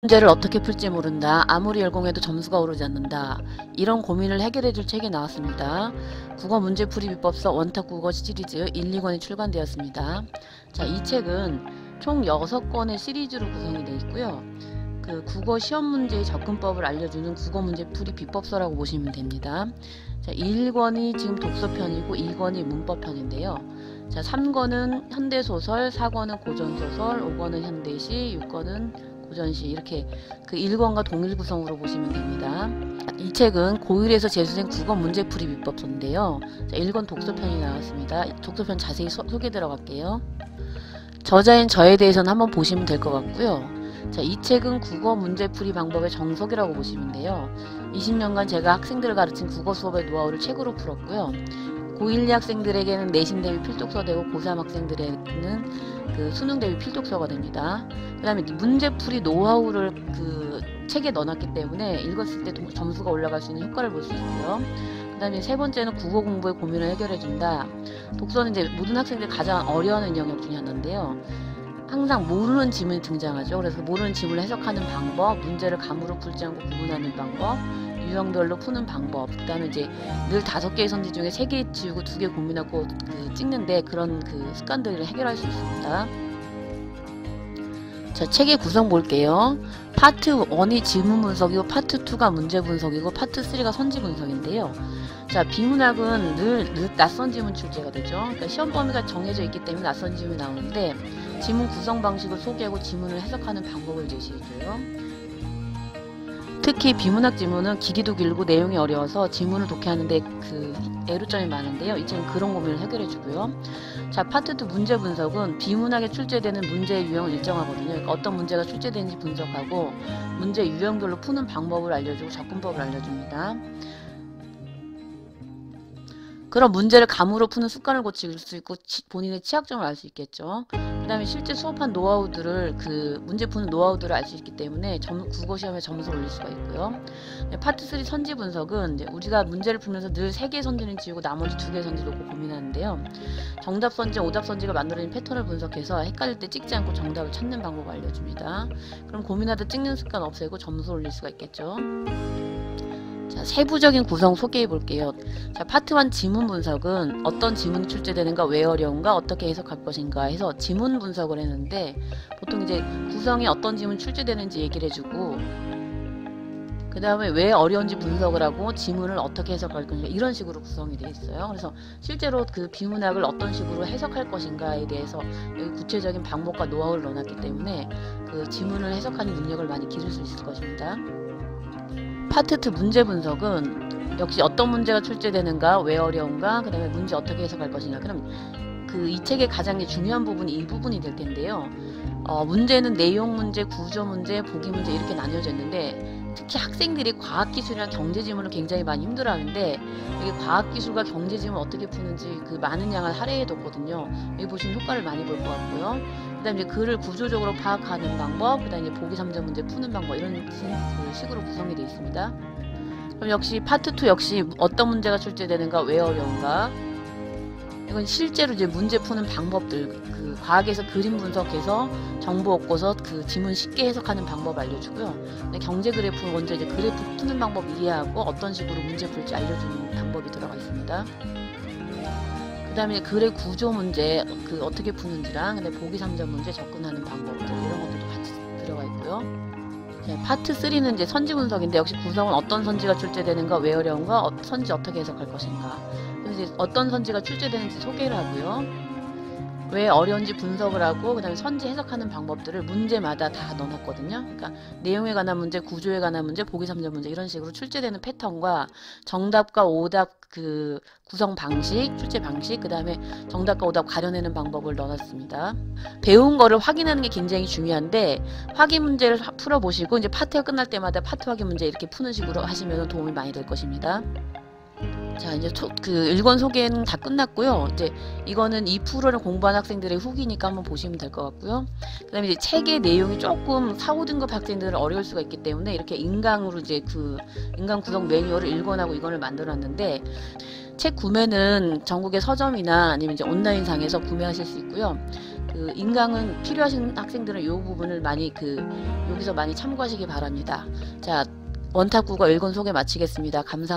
문제를 어떻게 풀지 모른다. 아무리 열공해도 점수가 오르지 않는다. 이런 고민을 해결해줄 책이 나왔습니다. 국어 문제풀이 비법서 원탁 국어 시리즈 1, 2권이 출간되었습니다. 자, 이 책은 총 6권의 시리즈로 구성이 되어 있고요. 그 국어 시험 문제의 접근법을 알려주는 국어 문제풀이 비법서라고 보시면 됩니다. 자, 1권이 지금 독서편이고 2권이 문법편인데요. 자, 3권은 현대소설, 4권은 고전소설, 5권은 현대시, 6권은 고전시, 이렇게 그 1권과 동일 구성으로 보시면 됩니다. 이 책은 고1에서 재수생 국어 문제풀이 비법서인데요. 자, 1권 독서편이 나왔습니다. 독서편 자세히 소개 들어갈게요. 저자인 저에 대해서는 한번 보시면 될 것 같고요. 자, 이 책은 국어 문제풀이 방법의 정석이라고 보시면 돼요. 20년간 제가 학생들을 가르친 국어 수업의 노하우를 책으로 풀었고요. 고1 학생들에게는 내신 대비 필독서 되고 고3 학생들에게는 그 수능 대비 필독서가 됩니다. 그 다음에 문제풀이 노하우를 그 책에 넣어놨기 때문에 읽었을 때 점수가 올라갈 수 있는 효과를 볼 수 있고요. 그 다음에 세 번째는 국어 공부의 고민을 해결해준다. 독서는 이제 모든 학생들이 가장 어려워하는 영역 중에 하나인데요. 항상 모르는 지문이 등장하죠. 그래서 모르는 지문을 해석하는 방법, 문제를 감으로 풀지 않고 구분하는 방법, 유형별로 푸는 방법, 그 다음에 이제 늘 5개의 선지 중에 3개 지우고 2개 고민하고 찍는데 그런 습관들을 해결할 수 있습니다. 자, 책의 구성 볼게요. 파트 1이 지문 분석이고 파트 2가 문제 분석이고 파트 3가 선지 분석인데요. 자, 비문학은 늘 낯선 지문 출제가 되죠. 그러니까 시험 범위가 정해져 있기 때문에 낯선 지문이 나오는데 지문 구성 방식을 소개하고 지문을 해석하는 방법을 제시해줘요. 특히 비문학 지문은 길이도 길고 내용이 어려워서 지문을 독해하는데 애로점이 많은데요. 이 책은 그런 고민을 해결해주고요. 자, 파트 2 문제 분석은 비문학에 출제되는 문제의 유형을 일정하거든요. 그러니까 어떤 문제가 출제되는지 분석하고 문제 유형별로 푸는 방법을 알려주고 접근법을 알려줍니다. 그런 문제를 감으로 푸는 습관을 고칠 수 있고 본인의 취약점을 알 수 있겠죠. 그 다음에 실제 수업한 노하우들을 문제 푸는 노하우들을 알 수 있기 때문에 국어 시험에 점수를 올릴 수가 있고요. 파트 3 선지 분석은 이제 우리가 문제를 풀면서 늘 3개의 선지는 지우고 나머지 2개의 선지를 놓고 고민하는데요. 정답 선지, 오답 선지가 만들어진 패턴을 분석해서 헷갈릴 때 찍지 않고 정답을 찾는 방법을 알려줍니다. 그럼 고민하다 찍는 습관 없애고 점수 올릴 수가 있겠죠. 자, 세부적인 구성 소개해 볼게요. 자, 파트 1 지문 분석은 어떤 지문이 출제되는가, 왜 어려운가, 어떻게 해석할 것인가 해서 지문 분석을 했는데 보통 이제 구성에 어떤 지문이 출제되는지 얘기를 해주고 그 다음에 왜 어려운지 분석을 하고 지문을 어떻게 해석할 것인가 이런 식으로 구성이 되어 있어요. 그래서 실제로 비문학을 어떤 식으로 해석할 것인가에 대해서 여기 구체적인 방법과 노하우를 넣어놨기 때문에 지문을 해석하는 능력을 많이 기를 수 있을 것입니다. 파트 2 문제 분석은 역시 어떤 문제가 출제되는가, 왜 어려운가, 그 다음에 문제 어떻게 해석할 것인가. 그럼 이 책의 가장 중요한 부분이 이 부분이 될 텐데요. 문제는 내용 문제, 구조 문제, 보기 문제 이렇게 나뉘어져 있는데 특히 학생들이 과학기술이나 경제지문을 굉장히 많이 힘들어하는데 여기 과학기술과 경제지문을 어떻게 푸는지 많은 양을 할애해뒀거든요. 여기 보시면 효과를 많이 볼 것 같고요. 그 다음에 이제 글을 구조적으로 파악하는 방법, 그 다음에 보기 3점 문제 푸는 방법 이런 식으로 구성이 되어 있습니다. 그럼 역시 파트 2 역시 어떤 문제가 출제되는가, 왜 어려운가. 이건 실제로 이제 문제 푸는 방법들, 과학에서 그림 분석해서 정보 얻고서 지문 쉽게 해석하는 방법 알려주고요. 경제 그래프 먼저 이제 그래프 푸는 방법 이해하고 어떤 식으로 문제 풀지 알려주는 방법이 들어가 있습니다. 그 다음에 글의 구조 문제, 어떻게 푸는지랑 보기 3점 문제 접근하는 방법들 이런 것들도 같이 들어가 있고요. 자, 파트 3는 이제 선지 분석인데 역시 구성은 어떤 선지가 출제되는가, 왜 어려운가, 선지 어떻게 해석할 것인가. 그래서 이제 어떤 선지가 출제되는지 소개를 하고요. 왜 어려운지 분석을 하고 그 다음에 선지 해석하는 방법들을 문제마다 다 넣어놨거든요. 그러니까 내용에 관한 문제, 구조에 관한 문제, 보기 3점 문제 이런 식으로 출제되는 패턴과 정답과 오답 구성 방식, 출제 방식, 그 다음에 정답과 오답 가려내는 방법을 넣어놨습니다. 배운 거를 확인하는 게 굉장히 중요한데 확인 문제를 풀어보시고 이제 파트가 끝날 때마다 파트 확인 문제 이렇게 푸는 식으로 하시면 도움이 많이 될 것입니다. 자, 이제 1권 소개는 다 끝났고요. 이제 이거는 2%를 공부한 학생들의 후기니까 한번 보시면 될 것 같고요. 그 다음에 이제 책의 내용이 조금 4, 5등급 학생들은 어려울 수가 있기 때문에 이렇게 인강으로 이제 인강 구성 매뉴얼을 1권하고 2권을 만들었는데 책 구매는 전국의 서점이나 아니면 이제 온라인상에서 구매하실 수 있고요. 그 인강은 필요하신 학생들은 이 부분을 많이 여기서 많이 참고하시기 바랍니다. 자, 원탁국어 1권 소개 마치겠습니다. 감사합니다.